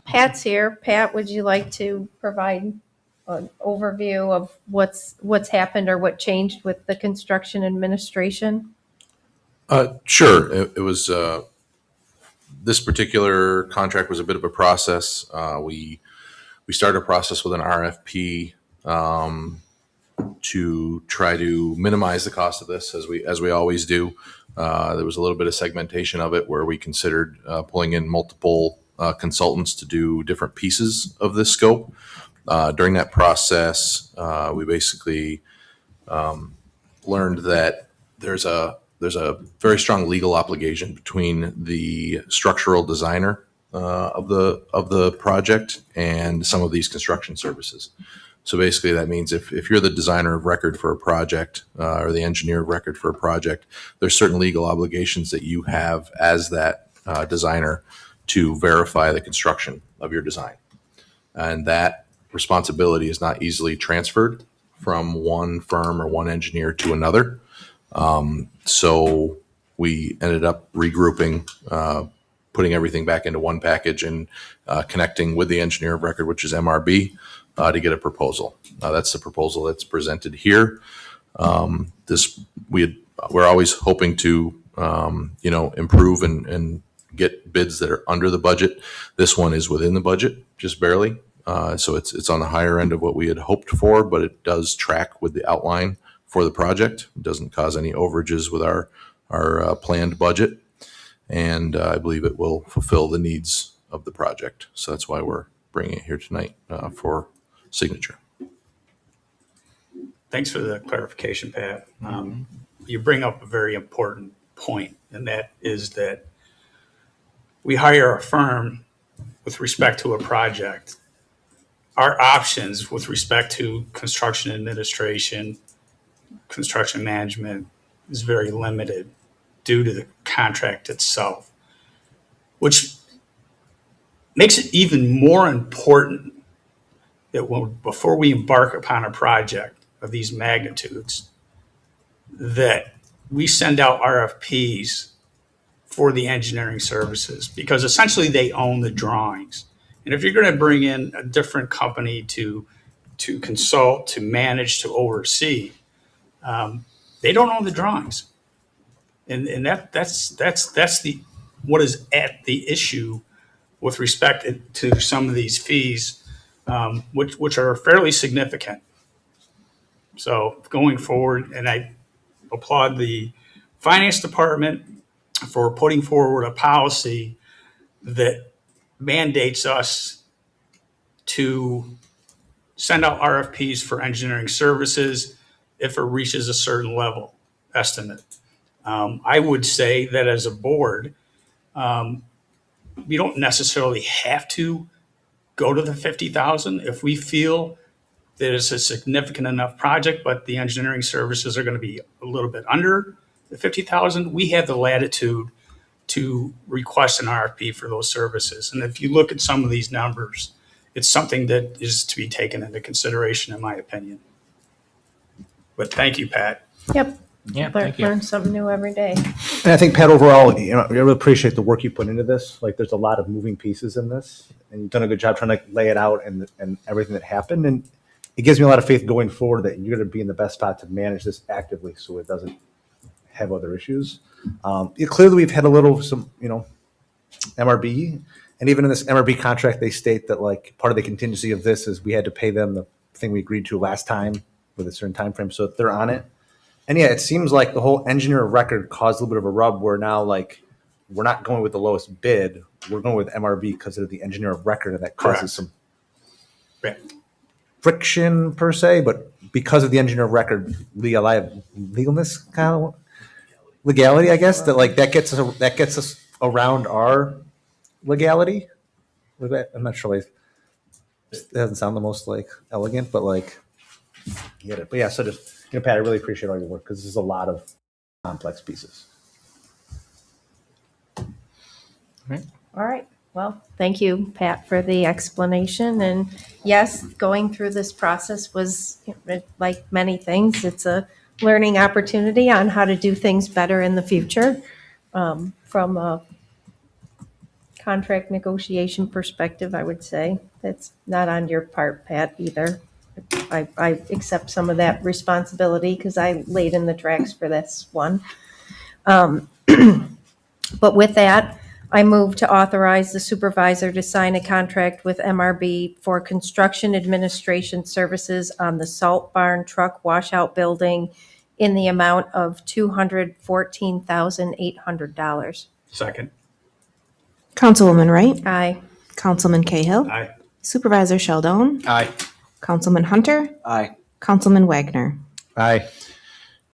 Pat's here. Pat, would you like to provide an overview of what's happened or what changed with the construction administration? Sure. It was this particular contract was a bit of a process. We started a process with an RFP to try to minimize the cost of this, as we always do. There was a little bit of segmentation of it where we considered pulling in multiple consultants to do different pieces of this scope. During that process, we basically learned that there's a very strong legal obligation between the structural designer of the project and some of these construction services. So basically, that means if you're the designer of record for a project or the engineer of record for a project, there's certain legal obligations that you have as that designer to verify the construction of your design, and that responsibility is not easily transferred from one firm or one engineer to another. So we ended up regrouping, putting everything back into one package and connecting with the engineer of record, which is MRB, to get a proposal. That's the proposal that's presented here. We're always hoping to improve and get bids that are under the budget. This one is within the budget, just barely. So it's on the higher end of what we had hoped for, but it does track with the outline for the project. It doesn't cause any overages with our planned budget, and I believe it will fulfill the needs of the project. So that's why we're bringing it here tonight for signature. Thanks for the clarification, Pat. You bring up a very important point, and that is that we hire a firm with respect to a project. Our options with respect to construction administration, construction management is very limited due to the contract itself, which makes it even more important that before we embark upon a project of these magnitudes, that we send out RFPs for the engineering services, because essentially they own the drawings. And if you're going to bring in a different company to consult, to manage, to oversee, they don't own the drawings, and that's the what is at the issue with respect to some of these fees, which are fairly significant. So going forward, and I applaud the finance department for putting forward a policy that mandates us to send out RFPs for engineering services if it reaches a certain level estimate. I would say that as a board, we don't necessarily have to go to the 50,000 if we feel that it's a significant enough project, but the engineering services are going to be a little bit under the 50,000. We have the latitude to request an RFP for those services. And if you look at some of these numbers, it's something that is to be taken into consideration, in my opinion. But thank you, Pat. Yep. Yeah, thank you. Learn something new every day. And I think, Pat, overall, I really appreciate the work you put into this. Like, there's a lot of moving pieces in this, and you've done a good job trying to lay it out and everything that happened. And it gives me a lot of faith going forward that you're going to be in the best spot to manage this actively, so it doesn't have other issues. Clearly, we've had some MRB, and even in this MRB contract, they state that like part of the contingency of this is we had to pay them the thing we agreed to last time with a certain time frame, so they're on it. And yeah, it seems like the whole engineer of record caused a little bit of a rub where now like we're not going with the lowest bid, we're going with MRB because of the engineer of record, and that causes some friction per se, but because of the engineer of record legalness kind of legality, I guess that gets us around our legality. I'm not sure. It doesn't sound the most like elegant, but like get it. But yeah, so just Pat, I really appreciate all your work because this is a lot of complex pieces. All right. Well, thank you, Pat, for the explanation. And yes, going through this process was, like many things, it's a learning opportunity on how to do things better in the future, from a contract negotiation perspective, I would say. That's not on your part, Pat, either. I accept some of that responsibility because I laid in the tracks for this one. But with that, I move to authorize the supervisor to sign a contract with MRB for construction administration services on the Salt Barn Truck Washout Building in the amount of $214,800. Second. Councilwoman Wright, Aye. Councilman Cahill, Aye. Supervisor Sheldon, Aye. Councilman Hunter, Aye. Councilman Wagner. Aye.